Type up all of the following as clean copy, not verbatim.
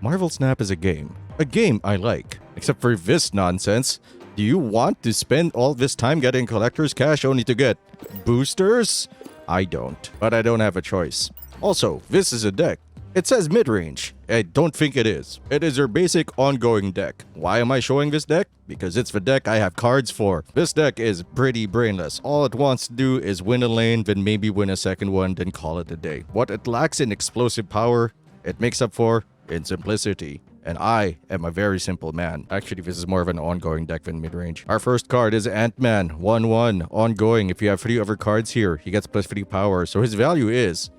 Marvel Snap is a game. A game I like. Except for this nonsense. Do you want to spend all this time getting collector's cash only to get boosters? I don't. But I don't have a choice. Also, this is a deck. It says mid-range. I don't think it is. It is your basic ongoing deck. Why am I showing this deck? Because it's the deck I have cards for. This deck is pretty brainless. All it wants to do is win a lane, then maybe win a second one, then call it a day. What it lacks in explosive power, it makes up for in simplicity. And I am a very simple man. Actually, this is more of an ongoing deck than mid-range. Our first card is Ant-Man, 1/1, ongoing. If you have 3 other cards here, he gets +3 power, so his value is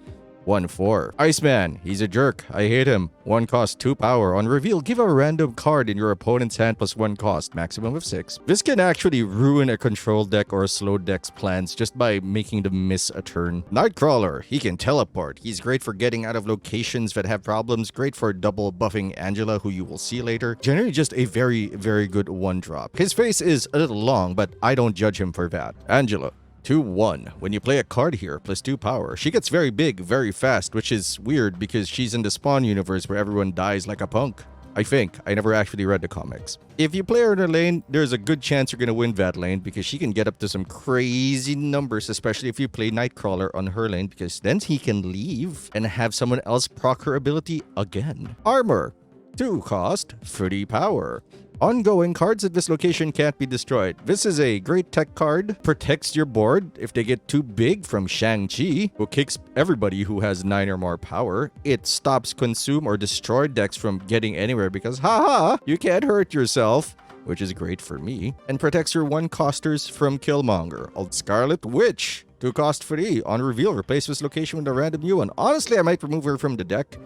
1/4. Iceman, he's a jerk. I hate him. 1 cost, 2 power. On reveal, give a random card in your opponent's hand +1 cost, maximum of 6. This can actually ruin a control deck or a slow deck's plans just by making them miss a turn. Nightcrawler, he can teleport. He's great for getting out of locations that have problems. Great for double buffing Angela, who you will see later. Generally just a very, very good 1-drop. His face is a little long, but I don't judge him for that. Angela, 2/1. When you play a card here, +2 power. She gets very big, very fast, which is weird because she's in the Spawn universe where everyone dies like a punk. I think. I never actually read the comics. If you play her in a lane, there's a good chance you're going to win that lane because she can get up to some crazy numbers, especially if you play Nightcrawler on her lane, because then he can leave and have someone else proc her ability again. Armor, 2 cost, 3 power. Ongoing, cards at this location can't be destroyed. This is a great tech card. Protects your board if they get too big from Shang-Chi, who kicks everybody who has 9 or more power. It stops consume or destroy decks from getting anywhere because, haha, you can't hurt yourself, which is great for me. And protects your 1-costers from Killmonger. Old Scarlet Witch, 2 cost free. On reveal, replace this location with a random new one. Honestly, I might remove her from the deck.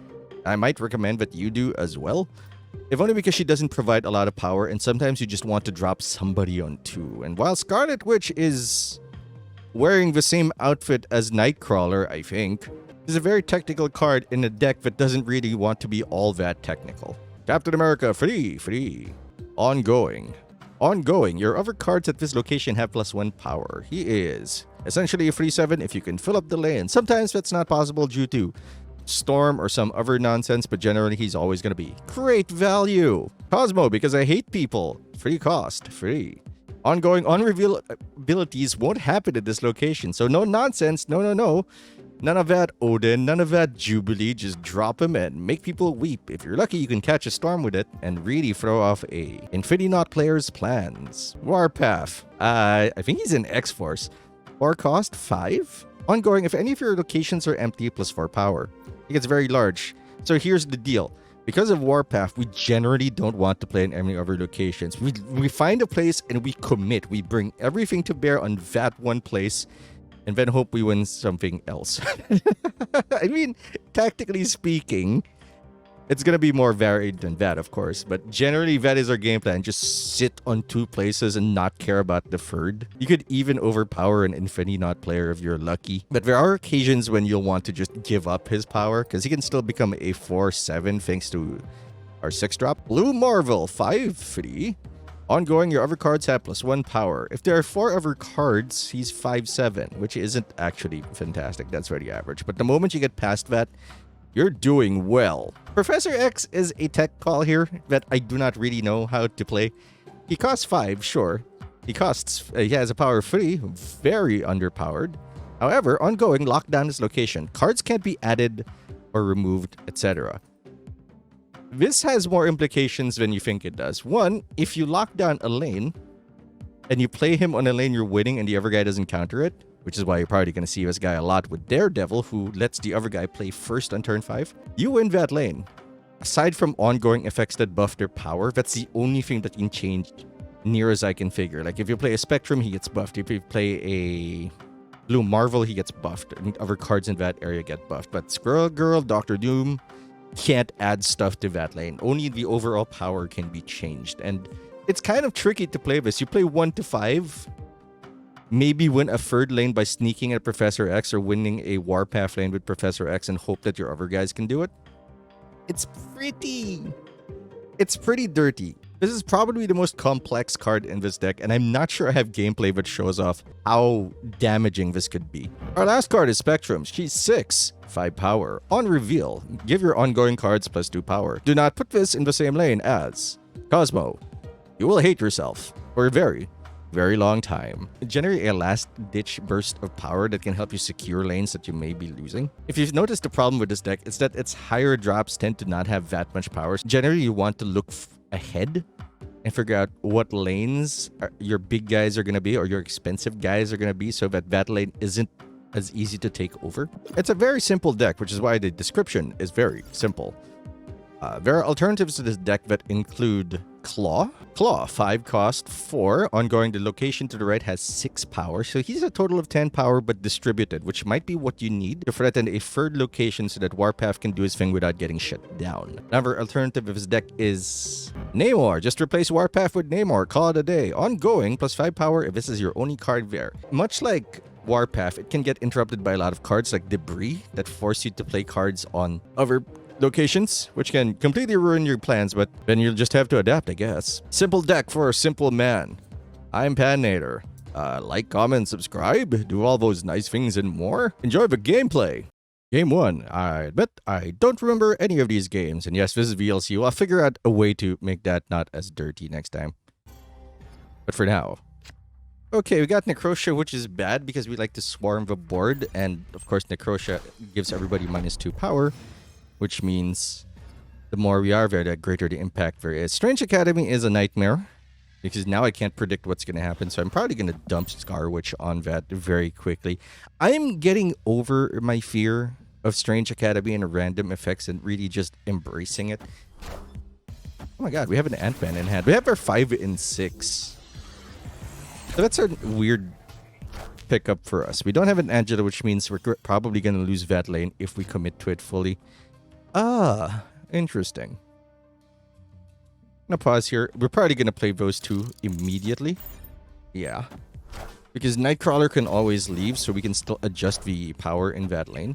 I might recommend that you do as well. If only because she doesn't provide a lot of power, and sometimes you just want to drop somebody on 2. And while Scarlet Witch is wearing the same outfit as Nightcrawler, I think, is a very technical card in a deck that doesn't really want to be all that technical. Captain America, free. Ongoing. Your other cards at this location have +1 power. He is essentially a free 7 if you can fill up the lane. Sometimes that's not possible due to Storm or some other nonsense, but generally he's always going to be great value. Cosmo, because I hate people. 3 cost, free. Ongoing, on-reveal abilities won't happen at this location, so no nonsense, no. None of that Odin, none of that Jubilee, just drop him and make people weep. If you're lucky, you can catch a storm with it and really throw off a Infinity Knot player's plans. Warpath, I think he's in X-Force. 4 cost, 5. Ongoing, if any of your locations are empty, +4 power. It gets very large. So here's the deal. Because of Warpath, we generally don't want to play in any other locations. We find a place and we commit. We bring everything to bear on that one place and then hope we win something else. I mean, tactically speaking, it's going to be more varied than that, of course. But generally, that is our game plan. Just sit on 2 places and not care about the third. You could even overpower an Infinity Knot player if you're lucky. But there are occasions when you'll want to just give up his power, because he can still become a 4/7 thanks to our 6-drop. Blue Marvel, 5/3. Ongoing, your other cards have +1 power. If there are 4 other cards, he's 5/7, which isn't actually fantastic. That's very average. But the moment you get past that, you're doing well. Professor X is a tech call here that I do not really know how to play. He costs 5, sure. He has a power 3, very underpowered. However, ongoing, lock down his location. Cards can't be added or removed, etc. This has more implications than you think it does. 1, if you lock down a lane and you play him on a lane you're winning and the other guy doesn't counter it, which is why you're probably going to see this guy a lot with Daredevil, who lets the other guy play first on turn 5. You win that lane. Aside from ongoing effects that buff their power, that's the only thing that can change near as I can figure. Like if you play a Spectrum, he gets buffed. If you play a Blue Marvel, he gets buffed. And other cards in that area get buffed. But Squirrel Girl, Doctor Doom can't add stuff to that lane. Only the overall power can be changed. And it's kind of tricky to play this. You play 1 to 5. Maybe win a 3rd lane by sneaking at Professor X or winning a Warpath lane with Professor X and hope that your other guys can do it. It's pretty dirty. This is probably the most complex card in this deck, and I'm not sure I have gameplay which shows off how damaging this could be. Our last card is Spectrum. She's 6, 5 power. On reveal, give your ongoing cards +2 power. Do not put this in the same lane as Cosmo. You will hate yourself for a very, very long time. Generate a last-ditch burst of power that can help you secure lanes that you may be losing. If you've noticed the problem with this deck, it's that its higher drops tend to not have that much power. Generally, you want to look ahead and figure out what lanes your big guys are going to be or your expensive guys are going to be so that lane isn't as easy to take over. It's a very simple deck, which is why the description is very simple. There are alternatives to this deck that include Claw. Claw, 5 cost, 4. Ongoing, the location to the right has 6 power. So he's a total of 10 power, but distributed, which might be what you need to threaten a third location so that Warpath can do his thing without getting shut down. Another alternative of his deck is Namor. Just replace Warpath with Namor. Call it a day. Ongoing, +5 power if this is your only card there. Much like Warpath, it can get interrupted by a lot of cards like Debris that force you to play cards on other locations, which can completely ruin your plans, but then you'll just have to adapt, I guess. Simple deck for a simple man. I'm Patinator. Like, comment, subscribe, do all those nice things and more. Enjoy the gameplay. Game 1. I admit I don't remember any of these games, and yes, this is VLC. I'll figure out a way to make that not as dirty next time. But for now. Okay, we got Necrotia, which is bad because we like to swarm the board, and of course Necrotia gives everybody -2 power, which means the more we are there, the greater the impact there is. Strange Academy is a nightmare because now I can't predict what's going to happen, so I'm probably going to dump Scar Witch on that very quickly. I'm getting over my fear of Strange Academy and random effects and really just embracing it. Oh my god, we have an Ant-Man in hand. We have our 5 and 6. So that's a weird pickup for us. We don't have an Angela, which means we're probably going to lose that lane if we commit to it fully. Ah, interesting. I'm gonna pause here. We're probably gonna play those two immediately. Yeah. Because Nightcrawler can always leave, so we can still adjust the power in that lane.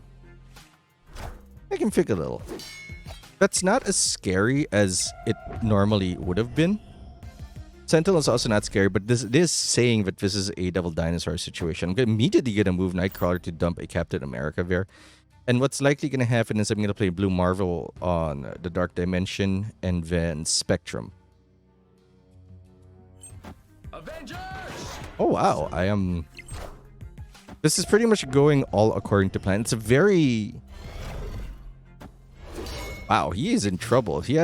I can pick a little. That's not as scary as it normally would have been. Sentinel is also not scary, but this is saying that this is a Devil Dinosaur situation. I'm immediately gonna move Nightcrawler to dump a Captain America there. And what's likely going to happen is I'm going to play Blue Marvel on the Dark Dimension and then Spectrum. Avengers! Oh, wow. This is pretty much going all according to plan. It's a very... Wow, he is in trouble. He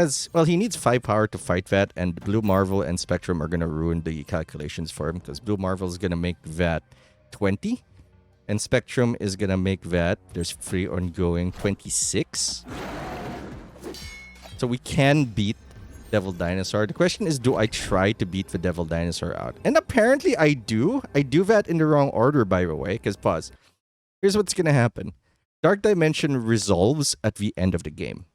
needs 5 power to fight that, and Blue Marvel and Spectrum are going to ruin the calculations for him because Blue Marvel is going to make that 20. And Spectrum is gonna make that. There's 3 ongoing, 26. So we can beat Devil Dinosaur. The question is, do I try to beat the Devil Dinosaur out? And apparently I do. I do that in the wrong order, by the way. Because pause. Here's what's gonna happen. Dark Dimension resolves at the end of the game.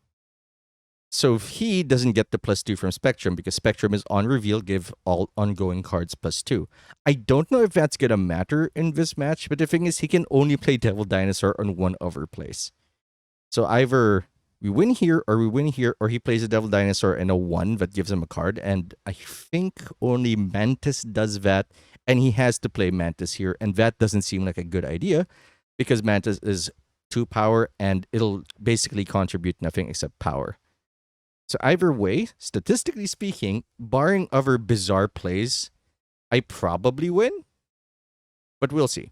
So if he doesn't get the +2 from Spectrum because Spectrum is on reveal, give all ongoing cards +2. I don't know if that's going to matter in this match, but the thing is he can only play Devil Dinosaur on one other place. So either we win here, or he plays a Devil Dinosaur and a 1 that gives him a card, and I think only Mantis does that, and he has to play Mantis here, and that doesn't seem like a good idea because Mantis is 2 power and it'll basically contribute nothing except power. So either way, statistically speaking, barring other bizarre plays, I probably win. But we'll see.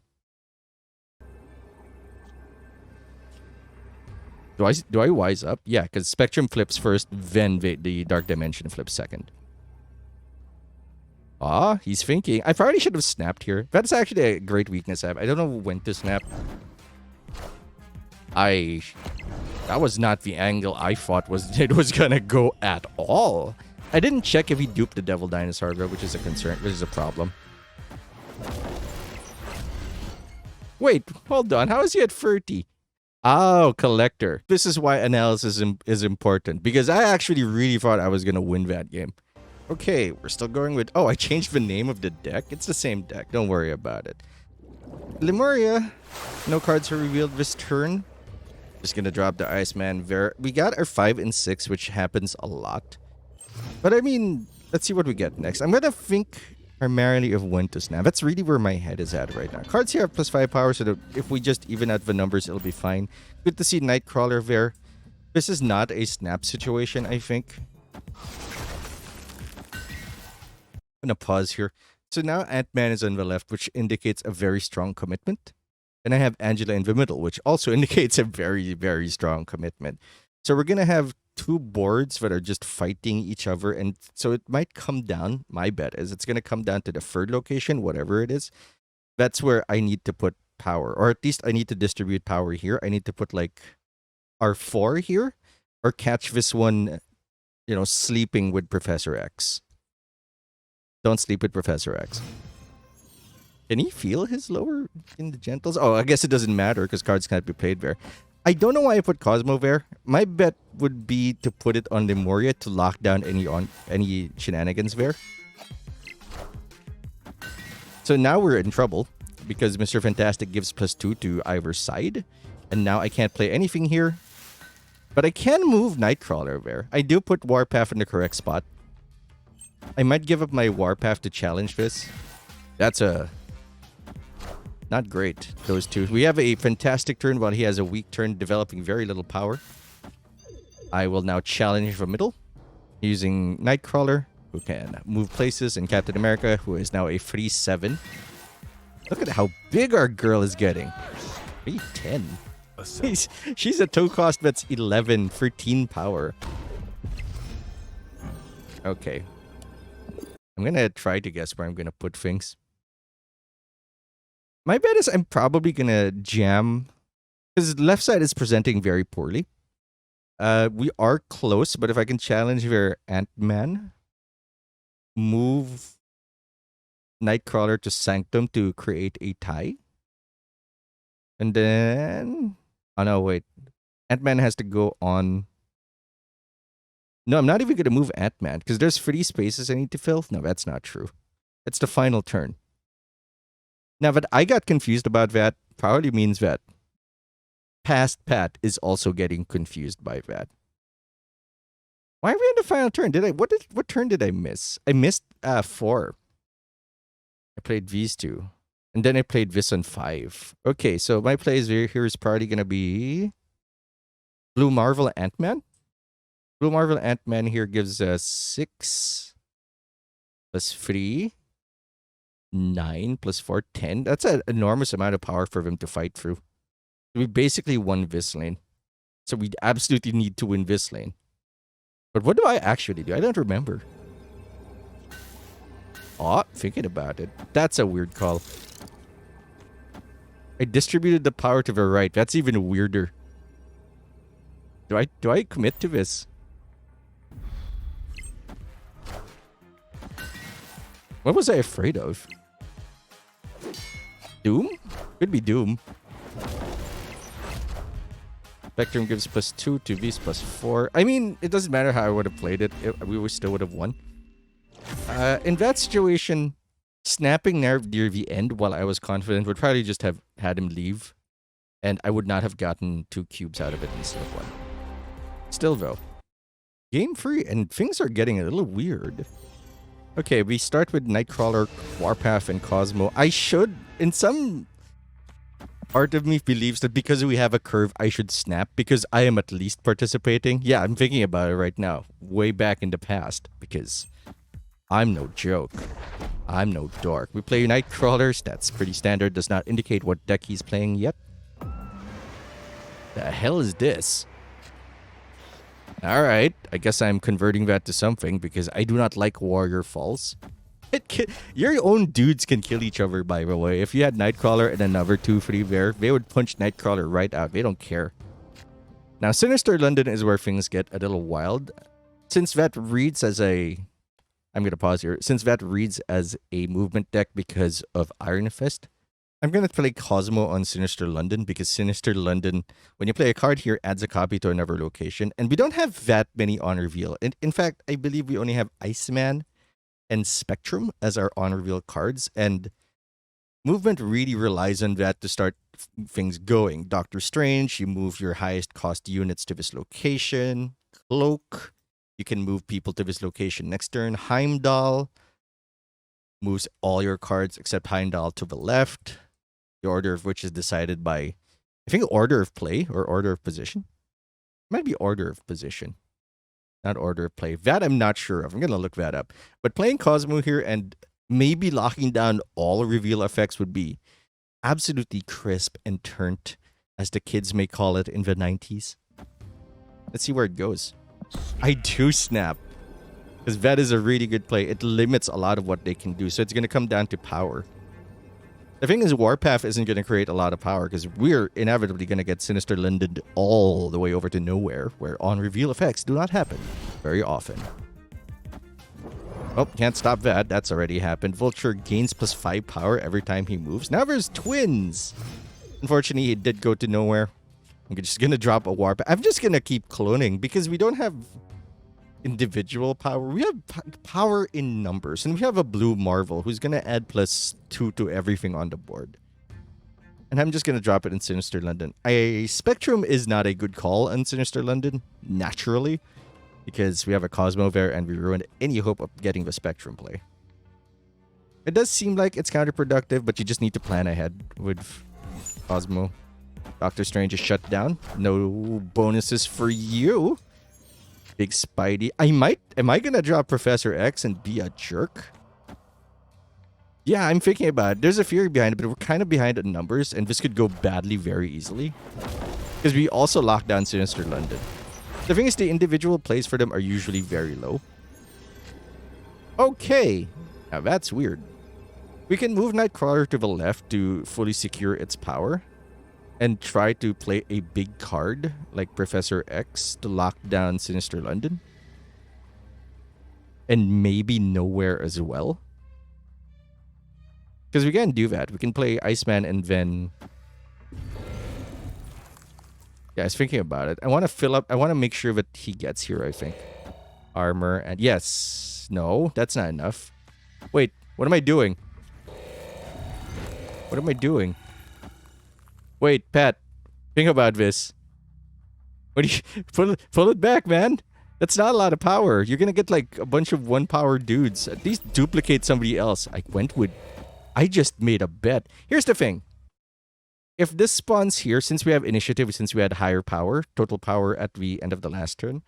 Do I wise up? Yeah, because Spectrum flips first, then the Dark Dimension flips second. Ah, he's thinking. I probably should have snapped here. That's actually a great weakness I have. I don't know when to snap. That was not the angle I thought it was gonna go at all. I didn't check if he duped the Devil Dinosaur though, which is a concern, which is a problem. Wait, hold on. How is he at 30? Oh, collector. This is why analysis is important, because I actually really thought I was gonna win that game. Okay, we're still going with... Oh, I changed the name of the deck. It's the same deck. Don't worry about it. Lemuria. No cards are revealed this turn. Just gonna drop the Iceman there. We got our 5 and 6, which happens a lot. But I mean, Let's see what we get next. I'm gonna think primarily of when to snap. That's really where my head is at right now. Cards here have +5 power, so that if we just even out the numbers, it'll be fine. Good to see Nightcrawler there. This is not a snap situation, I think. I'm gonna pause here. So now Ant-Man is on the left, which indicates a very strong commitment. And I have Angela in the middle, which also indicates a very, very strong commitment. So we're gonna have two boards that are just fighting each other, and so it might come down. My bet is it's gonna come down to the third location, whatever it is. That's where I need to put power, or at least I need to distribute power here. I need to put like R4 here, or catch this one, sleeping with Professor X. Don't sleep with Professor X. Can he feel his lower in the gentles? Oh, I guess it doesn't matter because cards can't be played there. I don't know why I put Cosmo there. My bet would be to put it on Lemuria to lock down any shenanigans there. So now we're in trouble because Mr. Fantastic gives +2 to either side. And now I can't play anything here. But I can move Nightcrawler there. I do put Warpath in the correct spot. I might give up my Warpath to challenge this. That's not great, those two. We have a fantastic turn while he has a weak turn, developing very little power. I will now challenge from middle using Nightcrawler, who can move places, and Captain America, who is now a 3/7. Look at how big our girl is getting. 310. She's a toe cost that's 11, 13 power. Okay. I'm going to try to guess where I'm going to put things. My bet is I'm probably going to jam, because left side is presenting very poorly. We are close, but if I can challenge their Ant-Man, move Nightcrawler to Sanctum to create a tie. And then... Oh, no, wait. Ant-Man has to go on... No, I'm not even going to move Ant-Man, because there's 3 spaces I need to fill. No, that's not true. It's the final turn. Now, that I got confused about that probably means that past Pat is also getting confused by that. Why are we in the final turn? What turn did I miss? I missed 4. I played these 2. And then I played this on 5. Okay, so my plays here is probably going to be Blue Marvel Ant-Man. Blue Marvel Ant-Man here gives us 6 plus 3. 9 plus 4, 10. That's an enormous amount of power for them to fight through. We basically won this lane. So we absolutely need to win this lane. But what do I actually do? I don't remember. Oh, thinking about it. That's a weird call. I distributed the power to the right. That's even weirder. Do I commit to this? What was I afraid of? Doom? Could be Doom. Spectrum gives +2 to V's +4. I mean, it doesn't matter how I would have played it. We still would have won. In that situation, snapping near the end while I was confident would probably just have had him leave. And I would not have gotten 2 cubes out of it instead of 1. Still, though. Game 3, and things are getting a little weird. Okay, we start with Nightcrawler, Warpath, and Cosmo. I should, in some part of me believes that because we have a curve, I should snap because I am at least participating. Yeah, I'm thinking about it right now, way back in the past, because I'm no joke. I'm no dork. We play Nightcrawlers, that's pretty standard, does not indicate what deck he's playing yet. The hell is this? Alright, I guess I'm converting that to something because I do not like Warrior Falls. Your own dudes can kill each other, by the way. If you had Nightcrawler and another 2/3 there, they would punch Nightcrawler right out. They don't care. Now, Sinister London is where things get a little wild. Since that reads as a... I'm going to pause here. Since that reads as a movement deck because of Iron Fist, I'm going to play Cosmo on Sinister London because Sinister London, when you play a card here, adds a copy to another location. And we don't have that many on reveal. In fact, I believe we only have Iceman and Spectrum as our on reveal cards. And movement really relies on that to start things going. Doctor Strange, you move your highest cost units to this location. Cloak, You can move people to this location next turn. Heimdall moves all your cards except Heimdall to the left. The order of which is decided by, I think, order of play or order of position. It might be order of position, not order of play. That I'm not sure of. I'm going to look that up. But playing Cosmo here and maybe locking down all reveal effects would be absolutely crisp and turnt, as the kids may call it in the 90s. Let's see where it goes. I do snap, because that is a really good play. It limits a lot of what they can do, so it's going to come down to power. The thing is, Warpath isn't going to create a lot of power, because we're inevitably going to get Sinister London all the way over to nowhere, where on-reveal effects do not happen very often. Oh, can't stop that. That's already happened. Vulture gains +5 power every time he moves. Now there's twins. Unfortunately, he did go to nowhere. I'm just going to drop a Warpath. I'm just going to keep cloning because we don't have individual power. We have power in numbers. And we have a blue Marvel who's going to add +2 to everything on the board. And I'm just going to drop it in Sinister London. A Spectrum is not a good call on Sinister London, naturally, because we have a Cosmo there and we ruined any hope of getting the Spectrum play. It does seem like it's counterproductive, but you just need to plan ahead with Cosmo. Doctor Strange is shut down. No bonuses for you. Big Spidey. Am I gonna drop Professor X and be a jerk? Yeah, I'm thinking about it. There's a theory behind it, but we're kind of behind in numbers, and this could go badly very easily. Because we also locked down Sinister London. The thing is, the individual plays for them are usually very low. Okay. Now that's weird. We can move Nightcrawler to the left to fully secure its power. And try to play a big card like Professor X to lock down Sinister London. And maybe Nowhere as well. Because we can do that. We can play Iceman and then... Yeah, I was thinking about it. I want to fill up... I want to make sure that he gets here, I think. Armor and... Yes. No, that's not enough. Wait, what am I doing? What am I doing? Wait, Pat, think about this. What do you pull it back, man? That's not a lot of power. You're gonna get like a bunch of 1-power dudes. At least duplicate somebody else. I just made a bet. Here's the thing. If this spawns here, since we have initiative, since we had higher power, total power at the end of the last turn,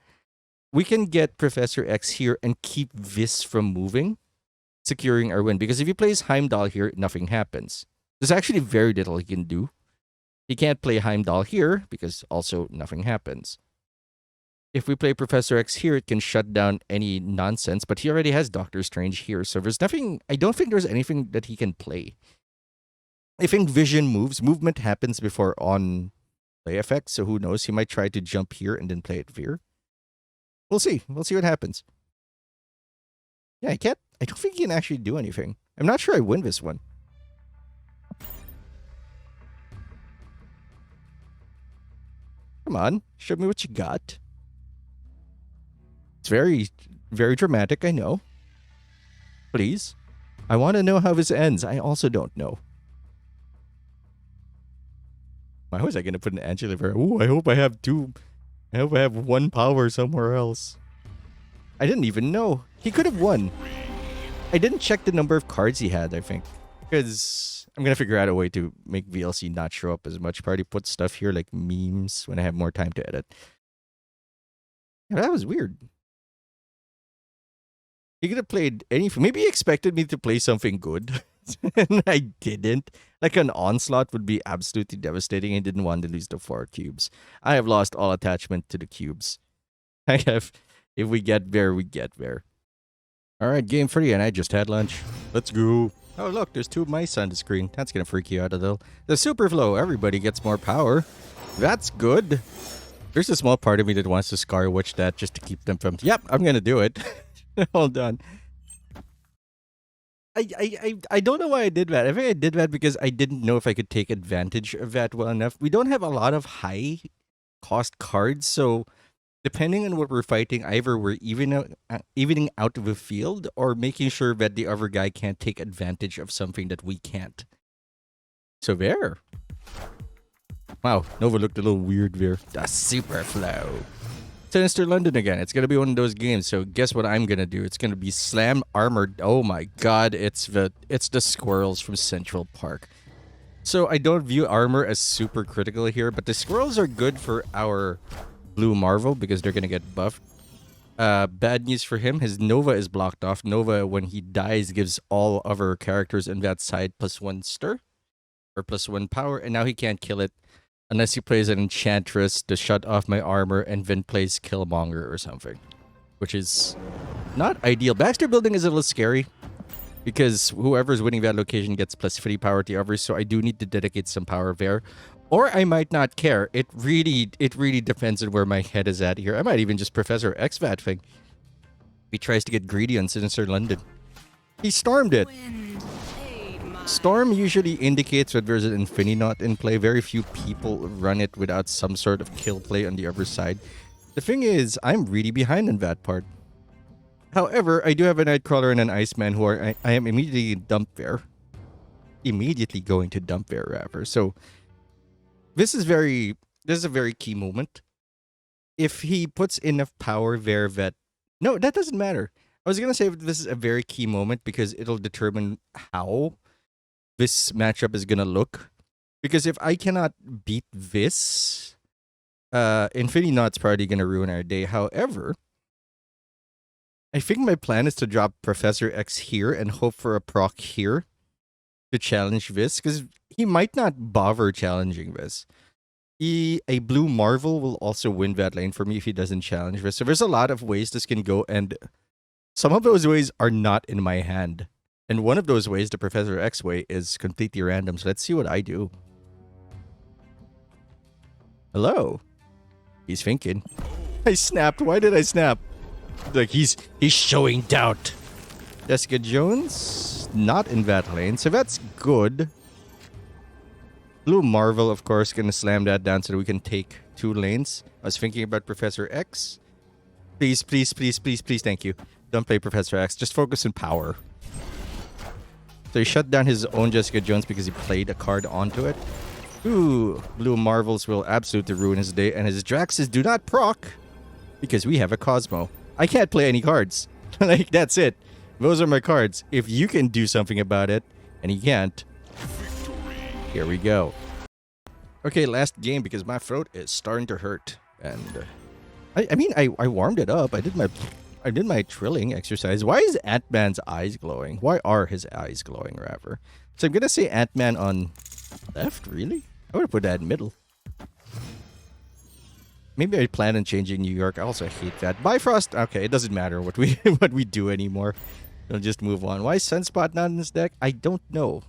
we can get Professor X here and keep this from moving, securing our win. Because if he plays Heimdall here, nothing happens. There's actually very little he can do. He can't play Heimdall here because also nothing happens. If we play Professor X here, it can shut down any nonsense, but he already has Doctor Strange here, so there's nothing... I don't think there's anything that he can play. I think Vision moves. Movement happens before on play effects, so who knows? He might try to jump here and then play it here. We'll see. We'll see what happens. Yeah, I don't think he can actually do anything. I'm not sure I win this one. Come on, show me what you got. It's very, very dramatic, I know. Please. I want to know how this ends. I also don't know. Why was I going to put an Angela there? Ooh, I hope I have 2. I hope I have 1 power somewhere else. I didn't even know. He could have won. I didn't check the number of cards he had, I think. Because... I'm going to figure out a way to make VLC not show up as much. Probably put stuff here like memes when I have more time to edit. Yeah, that was weird. He could have played anything. Maybe he expected me to play something good. And I didn't. Like an Onslaught would be absolutely devastating. I didn't want to lose the 4 cubes. I have lost all attachment to the cubes. I have... If we get there, we get there. Alright, game 3 and I just had lunch. Let's go. Oh, look, there's 2 mice on the screen. That's going to freak you out a little. The super flow. Everybody gets more power. That's good. There's a small part of me that wants to Scar Witch that just to keep them from... Yep, I'm going to do it. Hold on. I don't know why I did that. I think I did that because I didn't know if I could take advantage of that well enough. We don't have a lot of high-cost cards, so... Depending on what we're fighting, either we're evening out of the field or making sure that the other guy can't take advantage of something that we can't. So there. Wow, Nova looked a little weird there. The super flow. Sinister London again. It's gonna be one of those games. So guess what I'm gonna do? It's gonna be slam armored. Oh my god! It's the squirrels from Central Park. So I don't view armor as super critical here, but the squirrels are good for our blue Marvel because they're gonna get buffed. Bad news for him, his Nova is blocked off. Nova, when he dies, gives all other characters in that side +1 stir or +1 power, and now he can't kill it unless he plays an Enchantress to shut off my armor and then plays Killmonger or something, which is not ideal. Baxter building is a little scary because whoever's winning that location gets +3 power to others, so I do need to dedicate some power there. Or I might not care. It really depends on where my head is at here. I might even just Professor X that thing. He tries to get greedy on Sinister London. He stormed it. Storm usually indicates that there's an Infinity Knot in play. Very few people run it without some sort of kill play on the other side. The thing is, I'm really behind on that part. However, I do have a Nightcrawler and an Iceman who are I am immediately dumped there. Immediately going to dump there, rather. So this is a very key moment. If he puts enough power there that... No, that doesn't matter. I was going to say this is a very key moment because it'll determine how this matchup is going to look. Because if I cannot beat this, Infinity Knot's probably going to ruin our day. However, I think my plan is to drop Professor X here and hope for a proc here to challenge this, because he might not bother challenging this. A blue Marvel will also win that lane for me if he doesn't challenge this. So there's a lot of ways this can go, and some of those ways are not in my hand. And one of those ways, the Professor X way, is completely random. So let's see what I do. Hello. He's thinking. I snapped. Why did I snap? Like he's showing doubt. Jessica Jones, not in that lane, so that's good. Blue Marvel, of course, gonna slam that down so that we can take 2 lanes. I was thinking about Professor X. Please, please, please, please, please, thank you. Don't play Professor X. Just focus on power. So he shut down his own Jessica Jones because he played a card onto it. Ooh, Blue Marvels will absolutely ruin his day, and his Draxes do not proc because we have a Cosmo. I can't play any cards. Like, that's it. Those are my cards. If you can do something about it, and he can't, here we go. Okay, last game because my throat is starting to hurt, and I mean I warmed it up. I did my trilling exercise. Why is Ant-Man's eyes glowing? Why are his eyes glowing, rather? So I'm gonna say Ant-Man on left. Really? I would have put that in middle. Maybe I plan on changing New York. I also hate that. Bifrost. Okay, it doesn't matter what we do anymore. We'll just move on. Why is Sunspot not in this deck? I don't know.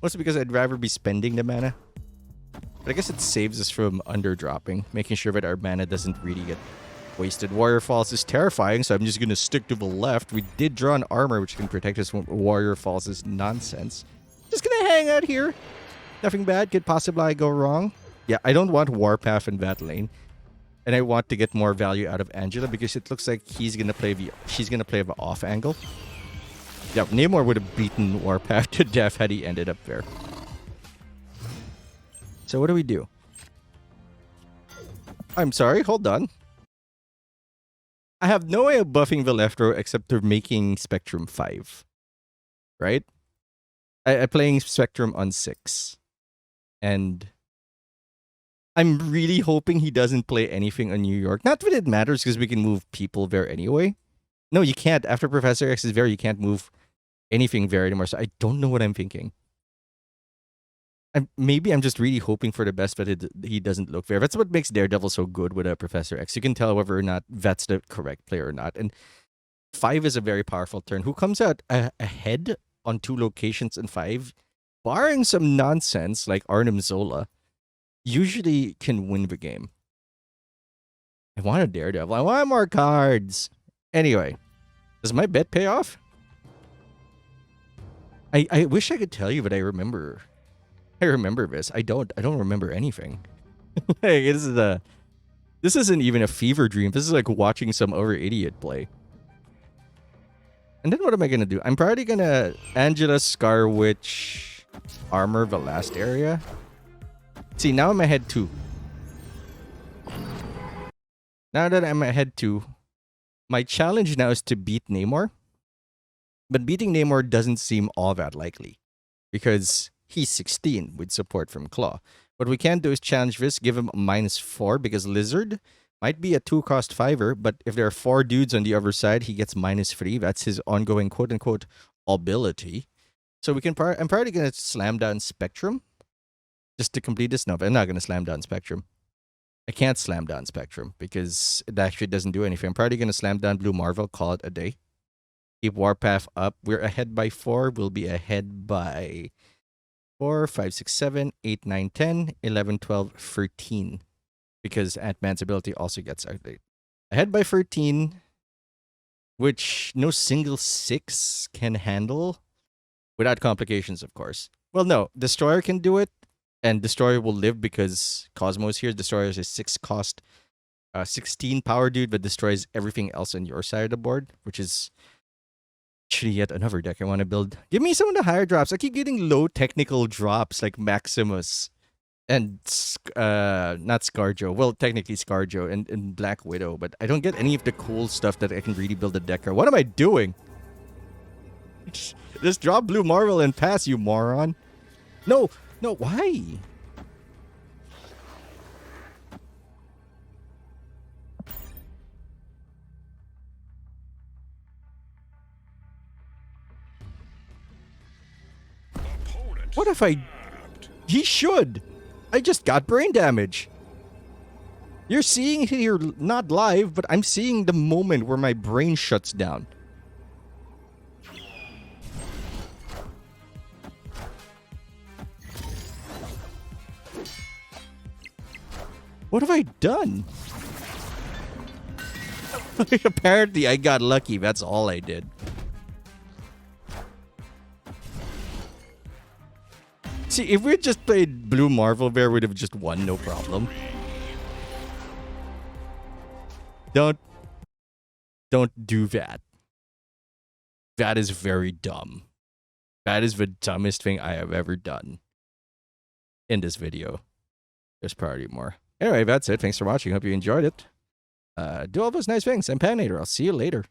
Mostly because I'd rather be spending the mana. But I guess it saves us from underdropping, making sure that our mana doesn't really get wasted. Warrior Falls is terrifying, so I'm just going to stick to the left. We did draw an armor, which can protect us from Warrior Falls' nonsense. Just going to hang out here. Nothing bad could possibly go wrong. Yeah, I don't want Warpath in that lane. And I want to get more value out of Angela because it looks like she's going to play the off angle. Yeah, Namor would have beaten Warpath to death had he ended up there. So what do we do? I'm sorry, hold on. I have no way of buffing the left row except for making Spectrum 5. Right? I'm playing Spectrum on 6. And I'm really hoping he doesn't play anything on New York. Not that it matters because we can move people there anyway. No, you can't. After Professor X is there, you can't move anything there anymore. So I don't know what I'm thinking. Maybe I'm just really hoping for the best that he doesn't look there. That's what makes Daredevil so good with a Professor X. You can tell whether or not that's the correct player or not. And 5 is a very powerful turn. Who comes out ahead on 2 locations in 5, barring some nonsense like Arnim Zola, usually can win the game. I want a Daredevil. I want more cards. Anyway, does my bet pay off? I wish I could tell you, but I remember this. I don't remember anything. Like, this isn't even a fever dream. This is like watching some other idiot play. And then what am I gonna do? I'm probably gonna Angela Scar Witch armor the last area. See, now I'm ahead 2. Now that I'm ahead 2, my challenge now is to beat Namor. But beating Namor doesn't seem all that likely because he's 16 with support from Claw. What we can do is challenge this, give him a -4 because Lizard might be a 2-cost 5er, but if there are 4 dudes on the other side, he gets -3. That's his ongoing quote unquote ability. So we can. I'm probably gonna slam down Spectrum just to complete this. No, but I'm not gonna slam down Spectrum. I can't slam down Spectrum because it actually doesn't do anything. I'm probably gonna slam down Blue Marvel, call it a day. Keep Warpath up. We're ahead by 4. We'll be ahead by 4, 5, 6, 7, 8, 9, 10, 11, 12, 13. Because Ant-Man's ability also gets outdated. Ahead by 13, which no single 6 can handle without complications, of course. Well, no, Destroyer can do it, and Destroyer will live because Cosmo's here. Destroyer is a 6-cost, 16 power dude that destroys everything else on your side of the board, which is actually yet another deck I want to build. Give me some of the higher drops. I keep getting low technical drops like Maximus and not Scarjo. Well, technically Scarjo and Black Widow, but I don't get any of the cool stuff that I can really build a deck. What am I doing? Just drop Blue Marvel and pass, you moron. No, why? What if I... He should. I just got brain damage. You're seeing here not live, but I'm seeing the moment where my brain shuts down. What have I done? Apparently I got lucky. That's all I did. See, if we had just played Blue Marvel Bear, we'd have just won, no problem. Don't do that. That is very dumb. That is the dumbest thing I have ever done in this video. There's probably more. Anyway, that's it. Thanks for watching. Hope you enjoyed it. Do all those nice things. I'm Patinator. I'll see you later.